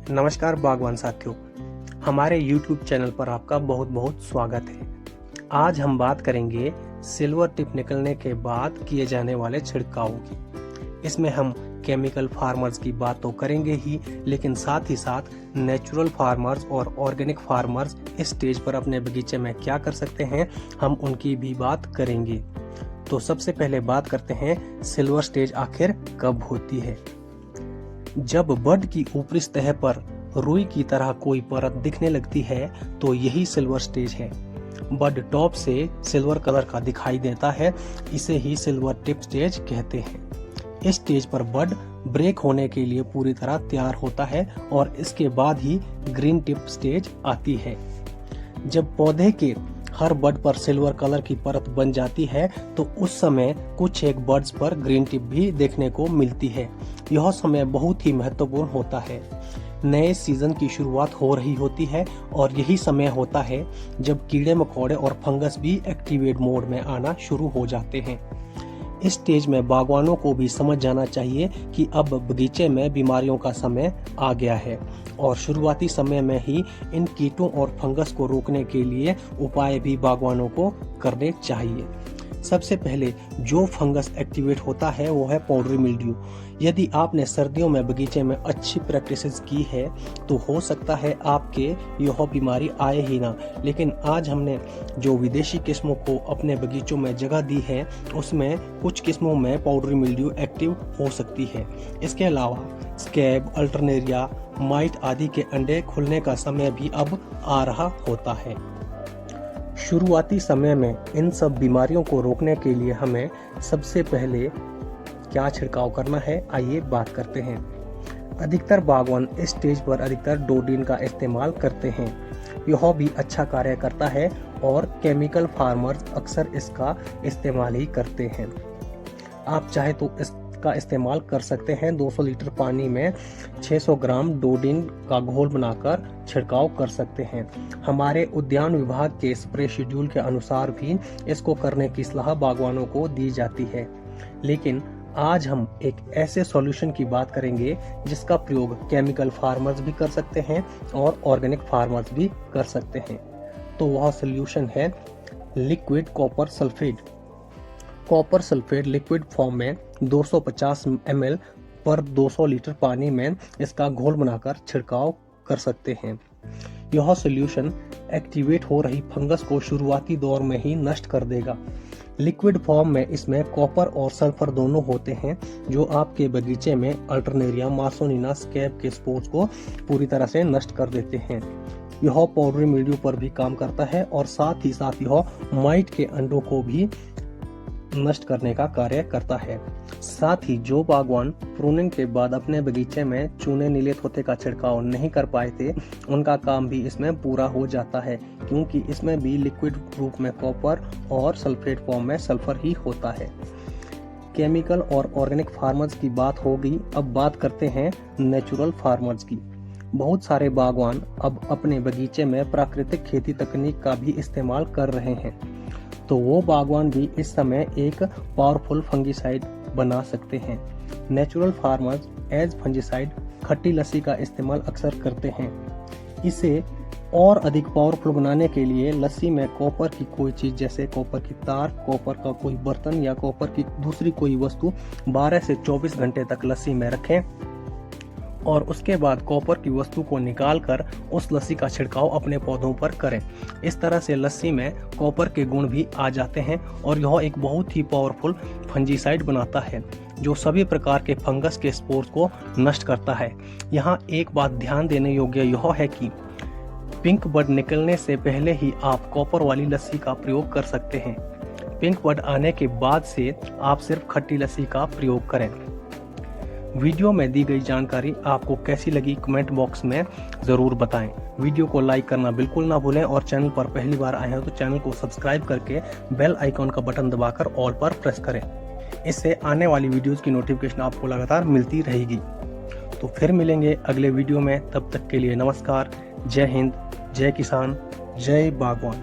नमस्कार बागवान साथियों, हमारे YouTube चैनल पर आपका बहुत बहुत स्वागत है। आज हम बात करेंगे सिल्वर टिप निकलने के बाद किए जाने वाले छिड़काव की। इसमें हम केमिकल फार्मर्स की बात तो करेंगे ही, लेकिन साथ ही साथ नेचुरल फार्मर्स और ऑर्गेनिक फार्मर्स इस स्टेज पर अपने बगीचे में क्या कर सकते हैं, हम उनकी भी बात करेंगे। तो सबसे पहले बात करते हैं सिल्वर स्टेज आखिर कब होती है। जब बड की ऊपरी सतह पर रुई की तरह कोई परत दिखने लगती है तो यही सिल्वर स्टेज है। बड टॉप से सिल्वर कलर का दिखाई देता है, इसे ही सिल्वर टिप स्टेज कहते हैं। इस स्टेज पर बड ब्रेक होने के लिए पूरी तरह तैयार होता है और इसके बाद ही ग्रीन टिप स्टेज आती है। जब पौधे के हर बड पर सिल्वर कलर की परत बन जाती है तो उस समय कुछ एक बड्स पर ग्रीन टिप भी देखने को मिलती है। यह समय बहुत ही महत्वपूर्ण होता है। नए सीजन की शुरुआत हो रही होती है और यही समय होता है जब कीड़े मकोड़े और फंगस भी एक्टिवेट मोड में आना शुरू हो जाते हैं। इस स्टेज में बागवानों को भी समझ जाना चाहिए कि अब बगीचे में बीमारियों का समय आ गया है और शुरुआती समय में ही इन कीटों और फंगस को रोकने के लिए उपाय भी बागवानों को करने चाहिए। सबसे पहले जो फंगस एक्टिवेट होता है वो है पाउडरी मिल्ड्यू। यदि आपने सर्दियों में बगीचे में अच्छी प्रैक्टिसेस की है तो हो सकता है आपके यह बीमारी आए ही ना, लेकिन आज हमने जो विदेशी किस्मों को अपने बगीचों में जगह दी है उसमें कुछ किस्मों में पाउडरी मिल्ड्यू एक्टिव हो सकती है। इसके अलावा स्कैब, अल्टरनेरिया, माइट आदि के अंडे खुलने का समय भी अब आ रहा होता है। शुरुआती समय में इन सब बीमारियों को रोकने के लिए हमें सबसे पहले क्या छिड़काव करना है, आइए बात करते हैं। अधिकतर बागवान इस स्टेज पर अधिकतर डोडिन का इस्तेमाल करते हैं। यह भी अच्छा कार्य करता है और केमिकल फार्मर्स अक्सर इसका इस्तेमाल ही करते हैं। आप चाहे तो इसका इस्तेमाल कर सकते हैं। 200 लीटर पानी में 600 ग्राम डोडिन का घोल बनाकर छिड़काव कर सकते हैं। हमारे उद्यान विभाग के स्प्रे शेड्यूल के अनुसार भी इसको करने की सलाह बागवानों को दी जाती है। लेकिन आज हम एक ऐसे सॉल्यूशन की बात करेंगे जिसका प्रयोग केमिकल फार्मर्स भी कर सकते हैं और ऑर्गेनिक फार्मर्स भी कर सकते हैं। तो वह सॉल्यूशन है liquid copper sulphate. Copper sulphate liquid form में 250 ml पर 200 लीटर पानी में इसका घोल बनाकर छिड़काव कर सकते हैं। यह सॉल्यूशन एक्टिवेट हो रही फंगस को शुरुआती दौर में ही नष्ट कर देगा। लिक्विड फॉर्म में इसमें कॉपर और सल्फर दोनों होते हैं जो आपके बगीचे में अल्टरनेरिया, मार्सोनिना, स्कैब के स्पोर्स को पूरी तरह से नष्ट कर देते हैं। यह पाउडरी मिल्ड्यू पर भी काम करता है और साथ ही साथ यह माइट के अंडों को भी नष्ट करने का कार्य करता है। साथ ही जो बागवान प्रूनिंग के बाद अपने बगीचे में चूने नीले तोते का छिड़काव नहीं कर पाए थे, उनका काम भी इसमें पूरा हो जाता है, क्योंकि इसमें भी लिक्विड रूप में कॉपर और सल्फेट फॉर्म में सल्फर ही होता है। केमिकल और ऑर्गेनिक फार्मर्स की बात हो गई, अब बात करते हैं नेचुरल फार्मर्स की। बहुत सारे बागवान अब अपने बगीचे में प्राकृतिक खेती तकनीक का भी इस्तेमाल कर रहे हैं, तो वो बागवान भी इस समय एक पावरफुल फंगिसाइड बना सकते हैं। नेचुरल फार्मर्स एज फंगिसाइड खट्टी लस्सी का इस्तेमाल अक्सर करते हैं। इसे और अधिक पावरफुल बनाने के लिए लस्सी में कॉपर की कोई चीज जैसे कॉपर की तार, कॉपर का कोई बर्तन या कॉपर की दूसरी कोई वस्तु 12 से 24 घंटे तक लस्सी में रखें और उसके बाद कॉपर की वस्तु को निकालकर उस लस्सी का छिड़काव अपने पौधों पर करें। इस तरह से लस्सी में कॉपर के गुण भी आ जाते हैं और यह एक बहुत ही पावरफुल फंजीसाइड बनाता है जो सभी प्रकार के फंगस के स्पोर्स को नष्ट करता है। यहाँ एक बात ध्यान देने योग्य यह है कि पिंक बड निकलने से पहले ही आप कॉपर वाली लस्सी का प्रयोग कर सकते हैं। पिंक बड आने के बाद से आप सिर्फ खट्टी लस्सी का प्रयोग करें। वीडियो में दी गई जानकारी आपको कैसी लगी कमेंट बॉक्स में ज़रूर बताएं। वीडियो को लाइक करना बिल्कुल ना भूलें और चैनल पर पहली बार आए हैं तो चैनल को सब्सक्राइब करके बेल आइकॉन का बटन दबाकर ऑल पर प्रेस करें। इससे आने वाली वीडियोस की नोटिफिकेशन आपको लगातार मिलती रहेगी। तो फिर मिलेंगे अगले वीडियो में, तब तक के लिए नमस्कार। जय हिंद, जय किसान, जय बागवान।